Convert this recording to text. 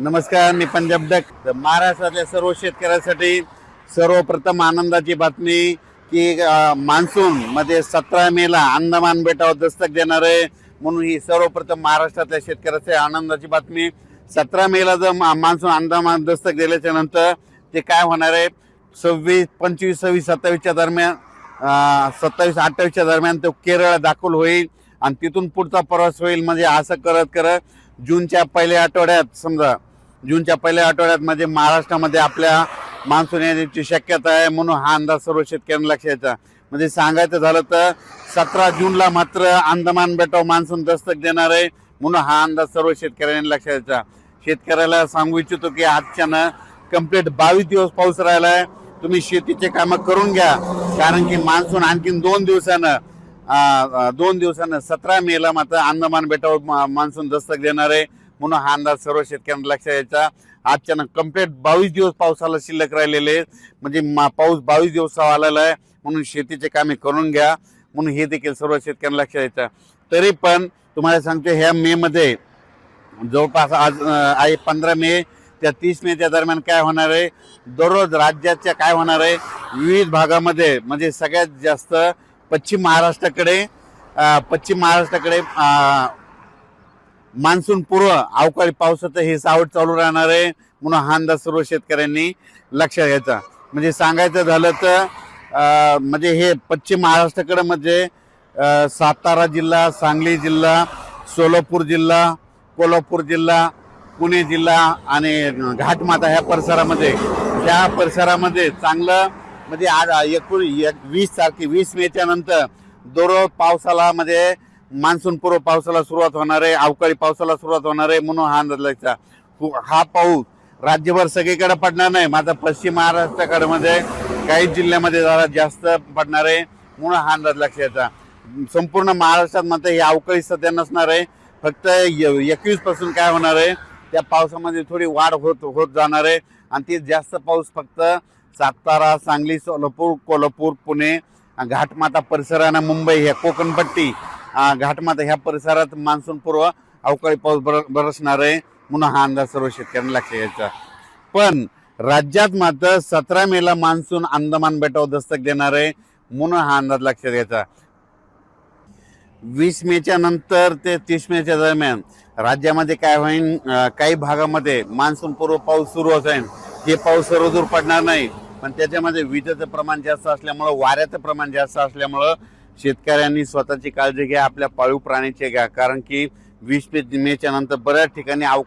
नमस्कार, मी पंजाब डक. महाराष्ट्रातल्या सर्व शेतकऱ्यांसाठी सर्वप्रथम आनंदाची बातमी की मान्सून मध्ये 17 मेला अंदमान बेटावर दस्तक देणार आहे. म्हणून ही सर्वप्रथम महाराष्ट्रातल्या शेतकऱ्यासाठी आनंदाची बातमी. 17 मेला जर मान्सून अंदमान दस्तक दिल्याच्या नंतर ते काय होणार आहे, 26, 25, 26, 27च्या दरम्यान 27, 28च्या दरम्यान तो केरळ दाखल होईल आणि तिथून पुढचा प्रवास होईल. म्हणजे असं करत करत जूनच्या पहिल्या आठवड्यात म्हणजे महाराष्ट्रामध्ये आपल्या मान्सून येण्याची शक्यता आहे. म्हणून हा अंदाज सर्व शेतकऱ्यांना लक्षात. म्हणजे सांगायचं झालं तर 17 जूनला मात्र अंदमान बेटावर मान्सून दस्तक देणार आहे. म्हणून हा अंदाज सर्व शेतकऱ्यांनी लक्षात. शेतकऱ्याला सांगू इच्छितो की आजच्यानं कंप्लीट 22 दिवस पाऊस राहिला आहे. तुम्ही शेतीचे कामं करून घ्या, कारण की मान्सून आणखीन 2 दिवसानं 17 मेला मात्र अंदमान बेटावर मान्सून दस्तक देणार आहे. म्हणून हा अंदाज सर्व शेतकऱ्यांना लक्षात यायचा. आजच्यानं कंप्लीट 22 दिवस पावसाला शिल्लक राहिलेले, म्हणजे पाऊस 22 दिवसावर आलेला आहे. म्हणून शेतीचे कामे करून घ्या, म्हणून हे देखील सर्व शेतकऱ्यांना लक्षात यायचं. तरी पण तुम्हाला सांगतो, ह्या मे मध्ये जवळपास आज आहे 15 मे त्या 30 मेच्या दरम्यान काय होणार आहे, दररोज राज्याच्या काय होणार आहे, विविध भागामध्ये म्हणजे सगळ्यात जास्त पश्चिम महाराष्ट्राकडे मान्सून पूर्व अवकाळी पावसाचं हे सावट चालू राहणार आहे. म्हणून हा अंदाज सर्व शेतकऱ्यांनी लक्षात घ्यायचा. म्हणजे सांगायचं झालं तर म्हणजे हे पश्चिम महाराष्ट्राकडे म्हणजे सातारा जिल्हा, सांगली जिल्हा, सोलापूर जिल्हा, कोल्हापूर जिल्हा, पुणे जिल्हा आणि घाटमाता ह्या परिसरामध्ये चांगलं म्हणजे आज 20 मेच्या नंतर दररोज पावसाला म्हणजे मान्सून पूर्व पावसाला सुरुवात होणार आहे, अवकाळी पावसाला सुरुवात होणार आहे. म्हणून हा अंदाज लक्षात. हा पाऊस राज्यभर सगळीकडे पडणार नाही, मात्र पश्चिम महाराष्ट्राकडे मध्ये काही जिल्ह्यामध्ये जरा जास्त पडणार आहे. म्हणून हा अंदाज लक्षात. संपूर्ण महाराष्ट्रात मात्र ही अवकाळी सध्या नसणार आहे. फक्त 21 पासून काय होणार आहे, त्या पावसामध्ये थोडी वाढ होत जाणार आहे. आणि ते जास्त पाऊस फक्त सातारा, सांगली, सोलापूर, कोल्हापूर, पुणे, घाटमाता परिसरानं, मुंबई, ह्या कोकणपट्टी, घाटमाता ह्या परिसरात मान्सून पूर्व अवकाळी पाऊस बरसणार आहे. म्हणून हा अंदाज सर्व शेतकऱ्यांना लक्षात यायचा. पण राज्यात मात्र 17 मेला मान्सून अंदमान बेटावर दस्तक देणार आहे. म्हणून हा अंदाज लक्षात घ्यायचा. 20 मेच्या नंतर ते 30 मेच्या दरम्यान राज्यामध्ये काय होईल, काही भागामध्ये मान्सून पूर्व पाऊस सुरू होईल. हे पाऊस सर्वदूर पडणार नाही, पण त्याच्यामध्ये विजेचं प्रमाण जास्त असल्यामुळं, वाऱ्याचं प्रमाण जास्त असल्यामुळं शेतकऱ्यांनी स्वतःची काळजी घ्या, आपल्या पाळीव प्राण्याची घ्या. कारण की 20 मेच्या नंतर बऱ्याच ठिकाणी